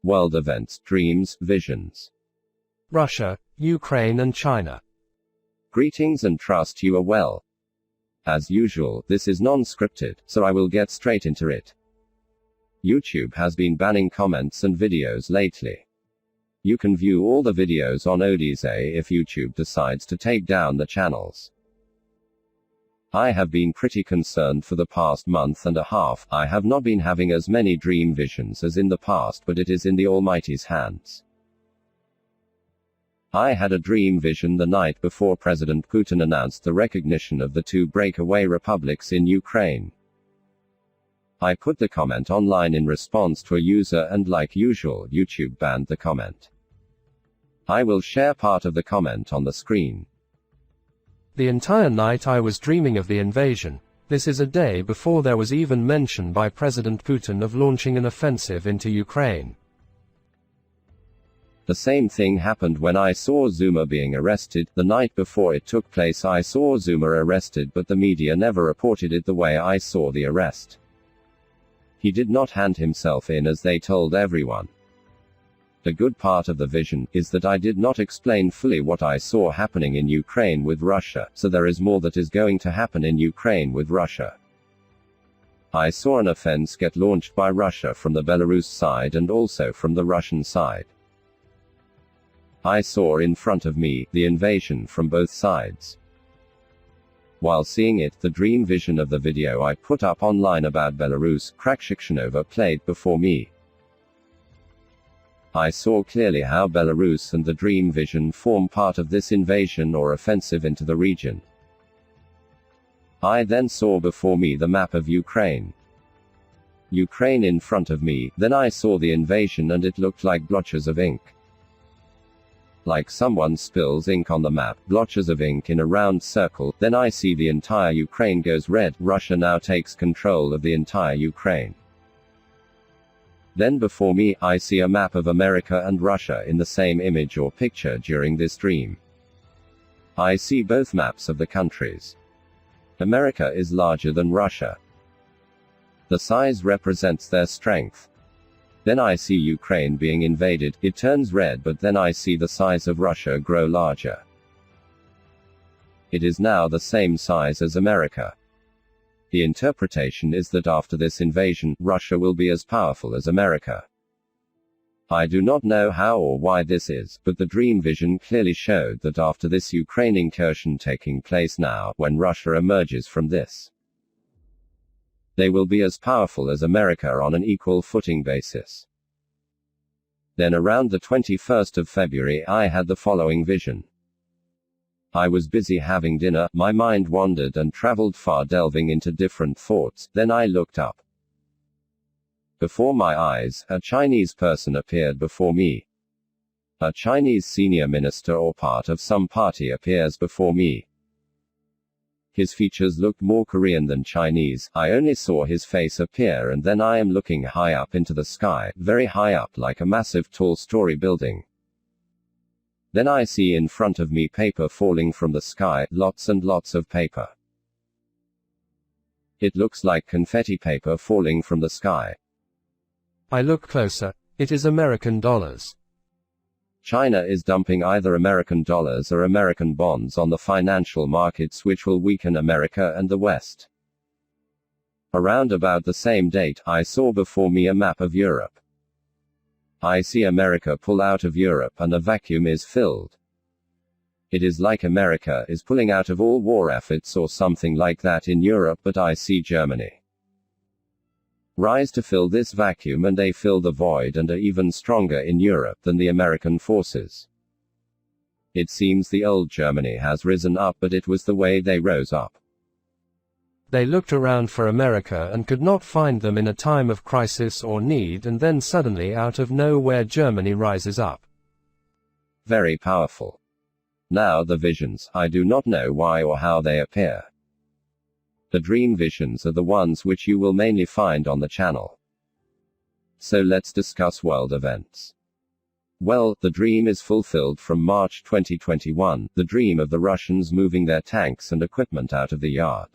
World events, dreams, visions. Russia, Ukraine and China. Greetings and trust you are well. As usual, this is non-scripted, so I will get straight into it. YouTube has been banning comments and videos lately. You can view all the videos on Odyssey if YouTube decides to take down the channels. I have been pretty concerned for the past month and a half. I have not been having as many dream visions as in the past, but it is in the Almighty's hands. I had a dream vision the night before President Putin announced the recognition of the two breakaway republics in Ukraine. I put the comment online in response to a user, and like usual, YouTube banned the comment. I will share part of the comment on the screen. The entire night I was dreaming of the invasion. This is a day before there was even mention by President Putin of launching an offensive into Ukraine. The same thing happened when I saw Zuma being arrested. The night before it took place I saw Zuma arrested, but the media never reported it the way I saw the arrest. He did not hand himself in as they told everyone. The good part of the vision is that I did not explain fully what I saw happening in Ukraine with Russia, so there is more that is going to happen in Ukraine with Russia. I saw an offense get launched by Russia from the Belarus side and also from the Russian side. I saw in front of me the invasion from both sides. While seeing it, the dream vision of the video I put up online about Belarus, Krakshikshyanova, played before me. I saw clearly how Belarus and the dream vision form part of this invasion or offensive into the region. I then saw before me the map of Ukraine. Ukraine in front of me, then I saw the invasion and it looked like blotches of ink. Like someone spills ink on the map, blotches of ink in a round circle, then I see the entire Ukraine goes red. Russia now takes control of the entire Ukraine. Then before me, I see a map of America and Russia in the same image or picture during this dream. I see both maps of the countries. America is larger than Russia. The size represents their strength. Then I see Ukraine being invaded, it turns red, but then I see the size of Russia grow larger. It is now the same size as America. The interpretation is that after this invasion, Russia will be as powerful as America. I do not know how or why this is, but the dream vision clearly showed that after this Ukraine incursion taking place now, when Russia emerges from this, they will be as powerful as America on an equal footing basis. Then around the 21st of February I had the following vision. I was busy having dinner, my mind wandered and traveled far, delving into different thoughts. Then I looked up. Before my eyes, a Chinese person appeared before me. A Chinese senior minister or part of some party appears before me. His features looked more Korean than Chinese. I only saw his face appear, and then I am looking high up into the sky, very high up, like a massive tall-story building. Then I see in front of me paper falling from the sky, lots and lots of paper. It looks like confetti paper falling from the sky. I look closer. It is American dollars. China is dumping either American dollars or American bonds on the financial markets, which will weaken America and the West. Around about the same date, I saw before me a map of Europe. I see America pull out of Europe and a vacuum is filled. It is like America is pulling out of all war efforts or something like that in Europe, but I see Germany rise to fill this vacuum, and they fill the void and are even stronger in Europe than the American forces. It seems the old Germany has risen up, but it was the way they rose up. They looked around for America and could not find them in a time of crisis or need, and then suddenly out of nowhere Germany rises up. Very powerful. Now the visions, I do not know why or how they appear. The dream visions are the ones which you will mainly find on the channel. So let's discuss world events. Well, the dream is fulfilled from March 2021, the dream of the Russians moving their tanks and equipment out of the yard.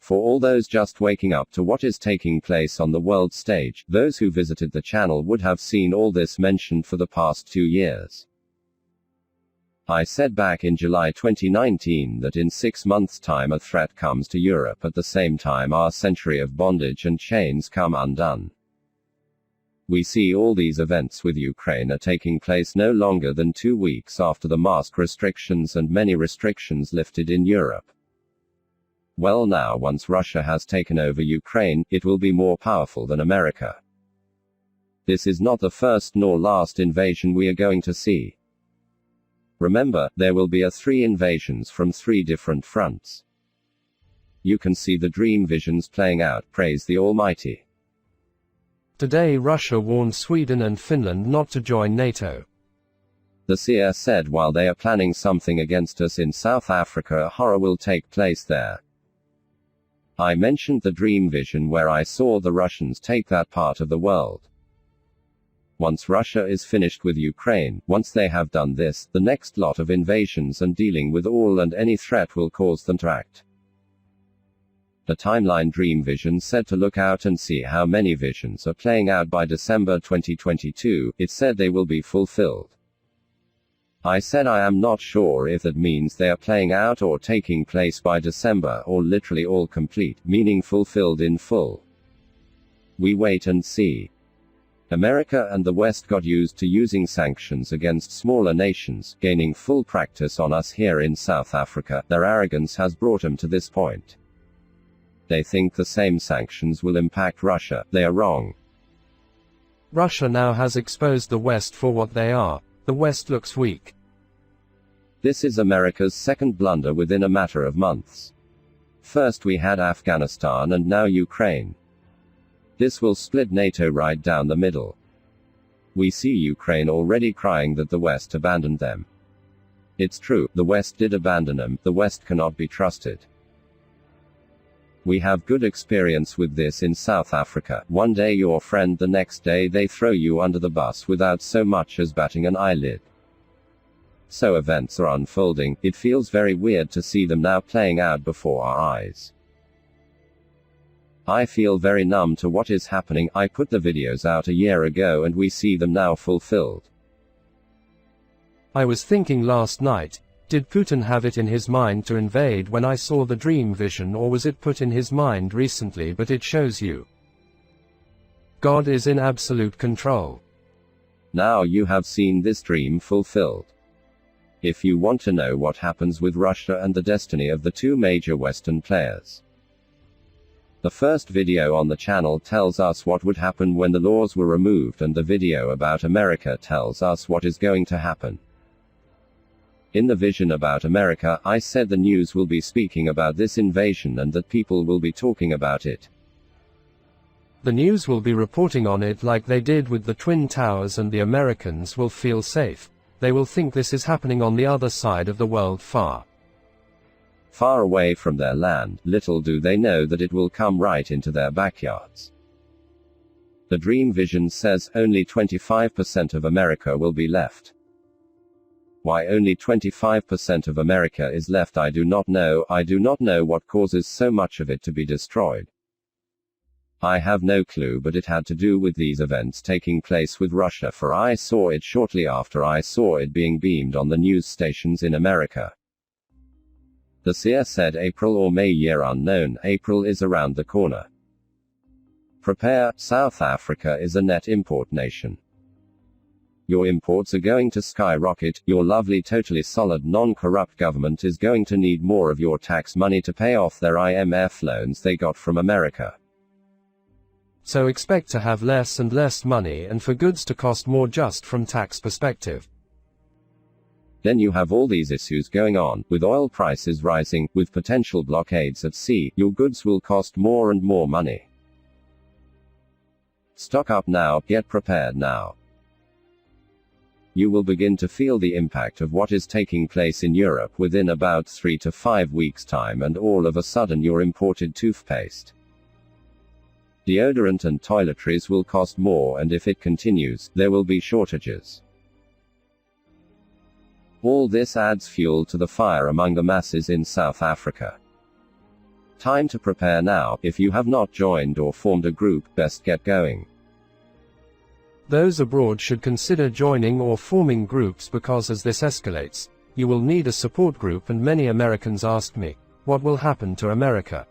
For all those just waking up to what is taking place on the world stage, those who visited the channel would have seen all this mentioned for the past 2 years. I said back in July 2019 that in 6 months' time a threat comes to Europe at the same time our century of bondage and chains come undone. We see all these events with Ukraine are taking place no longer than 2 weeks after the mask restrictions and many restrictions lifted in Europe. Well, now once Russia has taken over Ukraine, it will be more powerful than America. This is not the first nor last invasion we are going to see. Remember, there will be 3 invasions from 3 different fronts. You can see the dream visions playing out, praise the Almighty. Today Russia warned Sweden and Finland not to join NATO. The seer said while they are planning something against us in South Africa, a horror will take place there. I mentioned the dream vision where I saw the Russians take that part of the world. Once Russia is finished with Ukraine, once they have done this, the next lot of invasions and dealing with all and any threat will cause them to act. The timeline dream vision said to look out and see how many visions are playing out by December 2022, it said they will be fulfilled. I said I am not sure if that means they are playing out or taking place by December or literally all complete, meaning fulfilled in full. We wait and see. America and the West got used to using sanctions against smaller nations, gaining full practice on us here in South Africa. Their arrogance has brought them to this point. They think the same sanctions will impact Russia. They are wrong. Russia now has exposed the West for what they are. The West looks weak. This is America's second blunder within a matter of months. First we had Afghanistan and now Ukraine. This will split NATO right down the middle. We see Ukraine already crying that the West abandoned them. It's true, the West did abandon them, the West cannot be trusted. We have good experience with this in South Africa. One day your friend, the next day they throw you under the bus without so much as batting an eyelid. So events are unfolding, it feels very weird to see them now playing out before our eyes. I feel very numb to what is happening. I put the videos out a year ago and we see them now fulfilled. I was thinking last night, did Putin have it in his mind to invade when I saw the dream vision, or was it put in his mind recently? But it shows you. God is in absolute control. Now you have seen this dream fulfilled. If you want to know what happens with Russia and the destiny of the 2 major Western players, the first video on the channel tells us what would happen when the laws were removed, and the video about America tells us what is going to happen. In the vision about America, I said the news will be speaking about this invasion and that people will be talking about it. The news will be reporting on it like they did with the Twin Towers, and the Americans will feel safe. They will think this is happening on the other side of the world, far away from their land. Little do they know that it will come right into their backyards. The dream vision says only 25% of America will be left. Why only 25% of America is left, I do not know. I do not know what causes so much of it to be destroyed. I have no clue, but it had to do with these events taking place with Russia, for I saw it shortly after I saw it being beamed on the news stations in America. The seer said April or May, year unknown. April is around the corner. Prepare, South Africa is a net import nation. Your imports are going to skyrocket. Your lovely, totally solid, non-corrupt government is going to need more of your tax money to pay off their IMF loans they got from America. So expect to have less and less money, and for goods to cost more just from tax perspective. Then you have all these issues going on, with oil prices rising, with potential blockades at sea. Your goods will cost more and more money. Stock up now, get prepared now. You will begin to feel the impact of what is taking place in Europe within about 3 to 5 weeks' time, and all of a sudden your imported toothpaste, deodorant and toiletries will cost more, and if it continues, there will be shortages. All this adds fuel to the fire among the masses in South Africa. Time to prepare now. If you have not joined or formed a group, best get going. Those abroad should consider joining or forming groups because as this escalates, you will need a support group, and many Americans ask me, what will happen to America?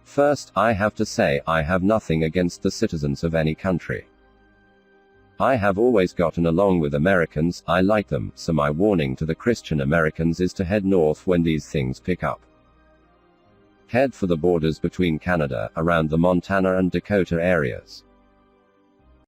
First, I have to say, I have nothing against the citizens of any country. I have always gotten along with Americans, I like them, so my warning to the Christian Americans is to head north when these things pick up. Head for the borders between Canada, around the Montana and Dakota areas.